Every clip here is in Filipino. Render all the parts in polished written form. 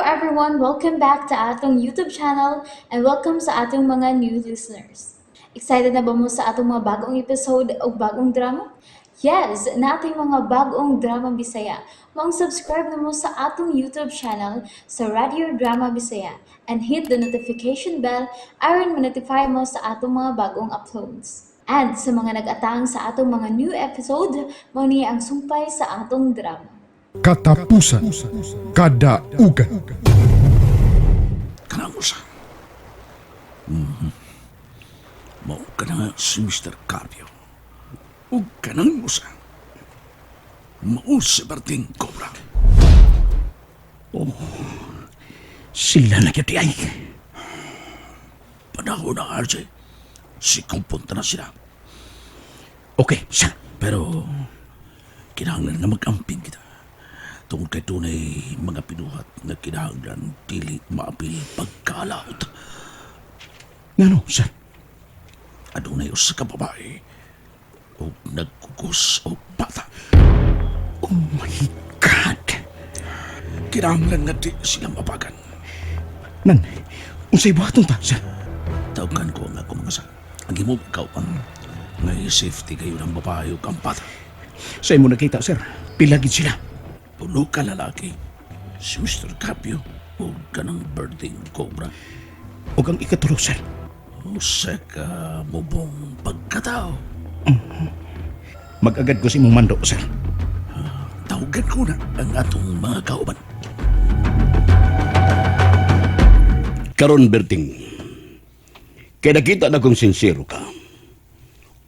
everyone, welcome back to atong YouTube channel and welcome sa atong mga new listeners. Excited na ba mo sa atong mga bagong episode o bagong drama? Yes, na ating mga bagong drama Bisaya. Subscribe na mo sa atong YouTube channel sa Radio Drama Bisaya and hit the notification bell aron ma-notify mo sa atong mga bagong uploads. And sa mga nag-atang sa atong mga new episode, mo niya ang sumpay sa atong drama. Katapusan, kadaugan. Kanang usa. Mao ka na si Mr. Carpio. O kanang usa. Mao si Berting Cobra. Sila na yun ay. Panahon na, RJ. Si kumpunta na sila. Okay, sir. Pero, kinahanglan na mag-amping kita. Tungkol kay tunay mga pinuhat na kinahanglan dili maapil pagkalaot. Ngano, sir? Adunay usa ka babae o nagkukos o bata. Oh my God. Kinahanglan nga di sila mapagan. Nan, unsay buhaton ta, sir? Tawgan ko ang ako mga sa. Ang imo ikaw ang may safety kayo ng babae o kang bata. Sa imo nakita, sir, pilagid sila. Pulo ka lalaki, si Mr. Carpio o kanang Berting Cobra. O ang ikatulo, sir. Usa ka mubong pagkatao. Mag-agad ko si imong mando, sir. Tawagan ko na ang atong mga kauban. Karon Berting, kaya nakita na kong sincero ka.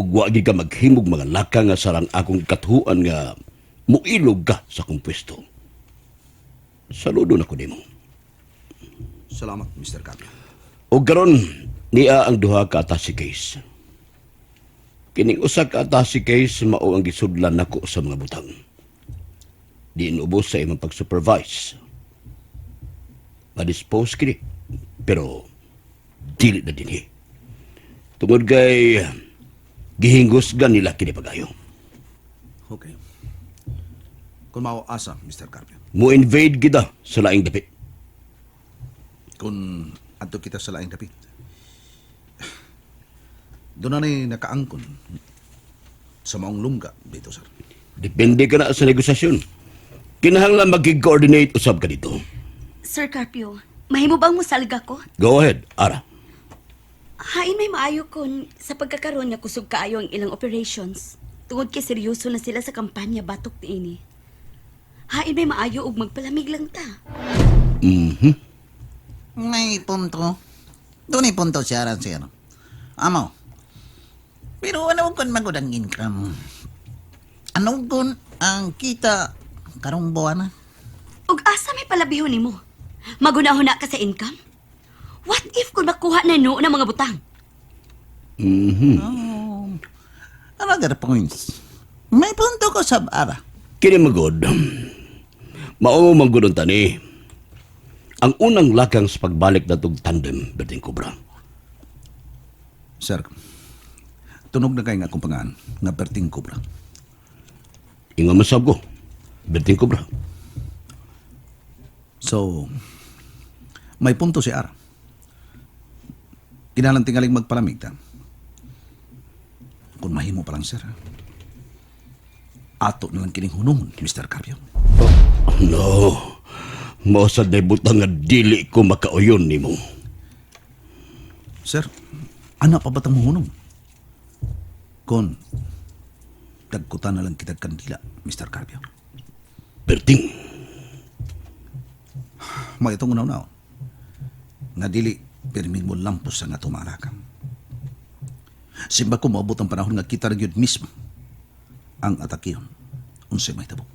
Ug wa gyud ka maghimog mga laka nga sarang akong katuhuan nga muilog ka sa kong pwesto. Saludo na ko nimo. Salamat, Mr. Carpio. Ug karon niya ang duha ka attache case. Kining usa ka attache case mao ang gisudlan nako sa mga butang. Di inubos sa imong pag-supervise. Ma-dispose kini, pero dili na dinhi. Tungod kay gihinggusgan nila kini pagayo. Okay. Kung mauasa, Mr. Carpio. Mo-invade kita sa laing dapit. Kung adto kita sa laing dapit. Doon na nakaangkon sa maong lungga dito, sir. Depende ka na sa negosasyon. Kinahanglan mag-coordinate usab ka dito. Sir Carpio, mahimo bang musalga ko? Go ahead, Ara. Hain may maayo kon sa pagkakaroon nga kusog kaayo ang ilang operations. Tungod kay seryoso na sila sa kampanya batok niini. Hain may maayo og magpalamig lang ta. May punto. Doon ay punto siya rin siya. Amo. Pero ano kung magudang income? Ano kung ang kita karong buwan na? Ug asa may palabihon nimo? Magunahon na ka sa income? What if kung makuha na no ng mga butang? Oh. Another points. May punto ko sa bara. Kini magod. Mao manggudon tani. Ang unang lakang sa pagbalik na tug tandem, Berting Cobra. Sir, tunog na kayo nga akong pangaan nga Berting Cobra. Ingon masab ko, Berting Cobra. So, may punto si Ara. Kinalang tingaling magpalamig ta. Kung mahimo pa lang, sir. Ato na lang kining hunong, Mr. Carpio. No. Mao sa debutang nga dili ko makauyon nimo. Sir, ana pa batang mohunong? Kon, dagkutan na lang kita kandila, Mr. Carpio. Berting, May itong unaw-unaw. Nga dili, pirmin mo lampos sa nga tumalakang. Simba ko maabot ang panahon nga kita rin yun mismo ang atakiyon. Unsay may tabok.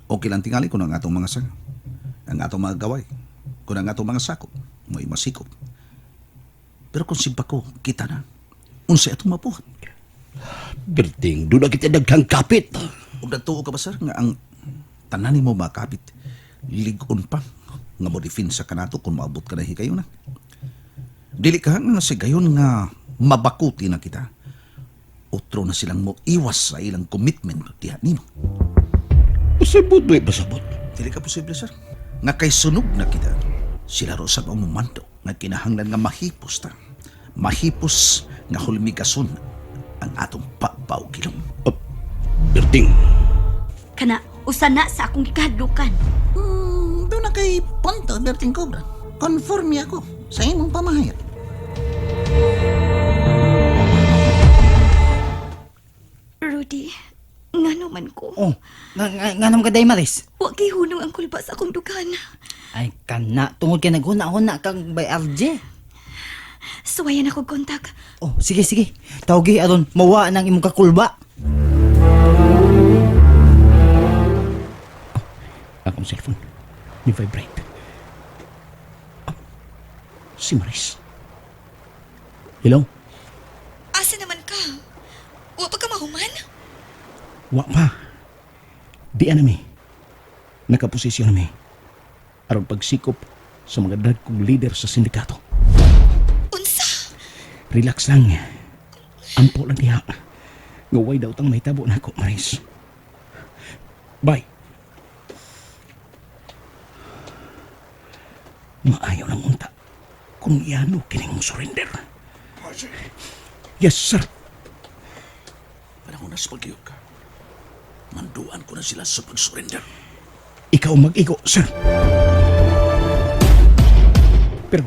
Okay lang tingali ko ng atong mga sanga, ang atong mga gaway, kung ang atong mga sakop, may masikop. Pero kung simpa ko, kita na, unsay atong mabuhat. Berting, doon na kita daghang kapit. Ug nagtuo ka ba, sir, nga ang tanani mo makapit, ligon pa, nga mo defense sa kanato kung maabot ka na hikayo na. Dili ka nga sa gayon nga mabakuti na kita. Otro na silang mo iwas sa ilang commitment diha nimo. Pasabot ba pasabot? Dili ka posible, sir. nga kay sunog na kita. Sila ro sa ang mumando nga kinahanglan nga mahipos ta. Mahipos nga hulmigason ang atong pagpawgilom. Berting, Kana, usa na sa akong gikahadlukan. Doon na kay punto, Berting Cobra. Conforme ako sa imong pamahayag. Rudy, nga naman ko. Oh, nga naman ka day Maris. Wa kay hunong ang kulba sa akong dugan. Ay, kana, tungod kay naghuna-huna kang by RJ. Suwayan ako kontak. Oh, sige, sige. Tawagi aron mawa ng imong kakulba. Akong cellphone. Ni vibrate. Si Maris. Hello? Asa naman ka? Wa pa ka mahuman? Wa pa. Di anami. Nakaposisyon nami. Aron pagsikop sa mga dagkong leader sa sindikato. Unsa? Relax lang. Ampo lang diha. Ngaway daw tang may tabo na ako, Maris. Bye. Maayaw ng unta kung iyano kining mong surrender. Yes, sir. Panahon na sa pag-iyo ka. Manduan ko na sila sa pag-surrender. Ikaw mag-igo, sir. Pero,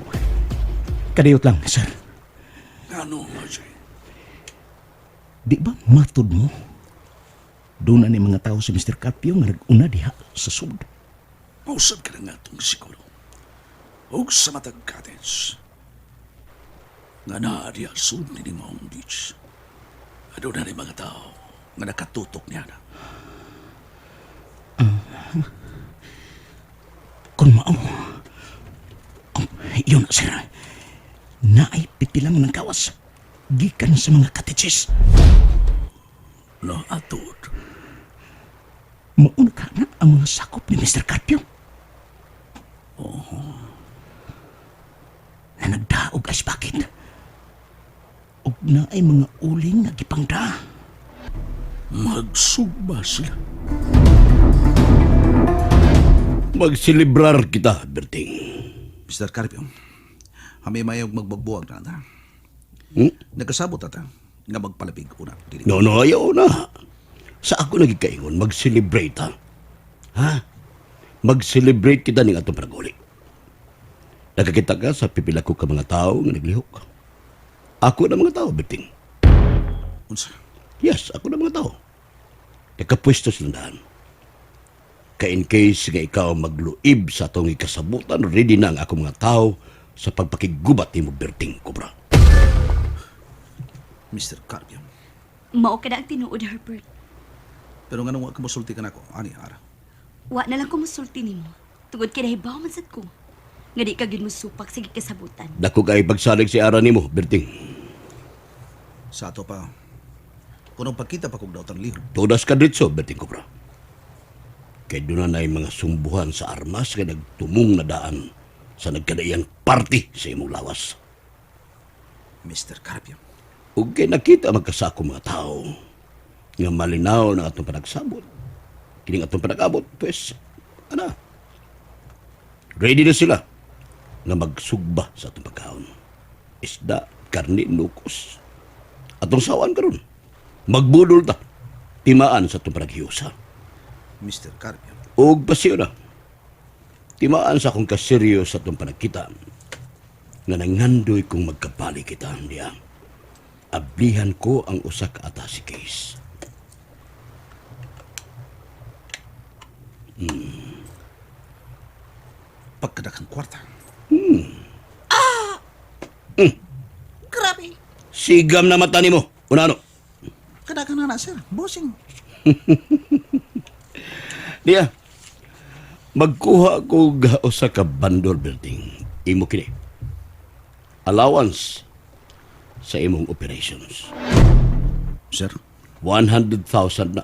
kadayot lang, sir. Ano, Marjorie? Di ba matod mo? Doon na ni mga tao si Mr. Carpio nga nag-una diha sa sud. Mausap ka na nga itong siguro. Huwag sa matag cottage. Nga naadiya sud ni Mount Beach. Ano na ni mga tao nga nakatutok niya na. Kung mao, yun na, sir. Naay pitilang ng kawas. Gikan sa mga cottages. No, atod. Mauna ka na ang mga sakop ni Mr. Carpio. Na nagdaog as bakit. Og na ay mga uling nga gipangda. Magsugba sila. magsilibrar kita, Berting. Mr. Carpio, kami mayog magbagbuwag na ta. Nagkasabot ata nga magpalapig una. Dili. No, ayaw na. Sa ako nagikaingon, mag-celebrate ha. Ha? Mag-celebrate kita ng atong paraguli. Nakakita ka sa pipila ko ka mga tao nga naglihok. Ako na mga tao, Berting. Unsa? Yes, ako na mga tao. Nakapwesto silang daan. In case nga ikaw magluib sa atong ikasabutan, ready na ang ako mga tao sa pagpakigubat ni mo, Berting Cobra. Mr. Carpio. Mao ka na ang tinuod, Herbert. Pero nga nung wa ka musulti ka na ako, ani ara. Wa na lang ko musulti nimo. Tungod kinahibaw man sad ko. Nga di ka gyud musupak sa gikasabutan. Dako kay pagsalig si ara nimo, Berting. Sa ato pa, kunong pagkita pa kong daw lihok. Todas ka dito, Berting Cobra. Kay doon na mga sumbuhan sa armas kay nagtumong na daan sa nagkadaiyang party sa imong lawas. Mr. Carpio. Ug kay nakita magkasako mga tao nga malinaw na atong panagsabot. Kining atong panagabot, pues, ana. Ready na sila nga magsugba sa atong pagkaon. Isda, karni, nukos. Atong sawan karon. Magbudol ta. Timaan sa atong panaghiusa. Mr. Carpio. Og pasiyo na. Timaan sa akong kaseryo sa itong panagkita nga nangandoy kong magkapali kita niya. Ablihan ko ang usa ka ata si case. Pagkadakang kwarta. Grabe. Sigam na mata ni mo. Unano? Kadakan na sir. Bossing. Niya. Magkuha ko usa ka bandol, Berting. Imo kini. Allowance sa imong operations. Sir, 100,000 na.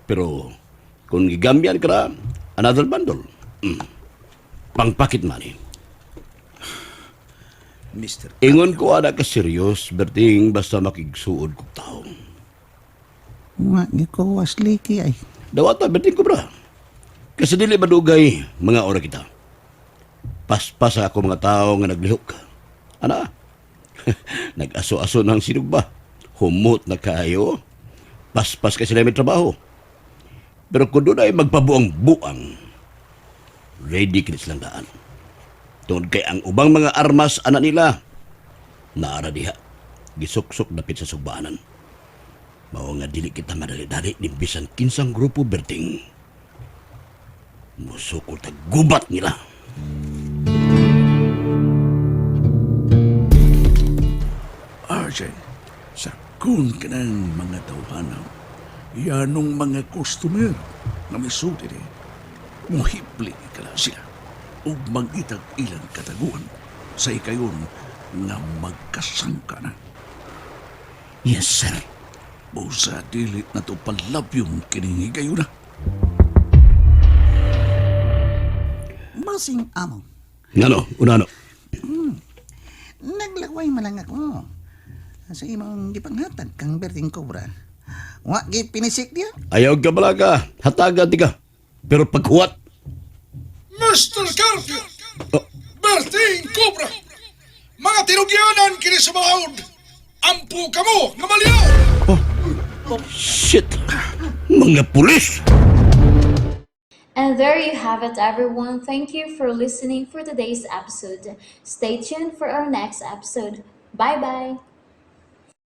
Pero kung gigambyan ka na, another bundle. Pang pocket money. Mr. Ingon ko ana ka serious, Berting, basta makigsuod kong tao. Nga ko was leaky ay. Dawata, Berting Cobra. Kasi dili madugay mga ora kita. Paspas ako mga tao nga naglihok. Ana, nag-aso-aso ng sinugba. Humot na kayo. Paspas kasi sila may trabaho. Pero kung doon ay magpabuang-buang, ready ka silang daan. Tungod kay ang ubang mga armas ana nila, naara diha, gisuksok dapit sa sugbaanan. Mao nga dili kita madali-dali ni bisan kinsang grupo Berting. Musukol ta gubat nila. RJ, sakun ka ng mga tawhanaw. Yanong mga customer na may suti ni. Muhipli ka lang sila. O mag-itag ilang kataguan sa ikayon nga magkasangka na. Yes, sir. O sa dilit na to palabyong kiningigayo na. Bossing amo, Ngano, unano. naglaway man lang ako. Sa imong gipanghatag kang Berting Cobra. Wa gid pinisik diya. Ayaw ka balaga, hatagan ti ka. Pero paghuwat, Mr. Garfield! Berting Cobra! Mga tinugyanan kini sa maod! Ampu kamo nga maliyaw! shit, mga pulis! And there you have it, everyone. Thank you for listening for today's episode. Stay tuned for our next episode. Bye bye.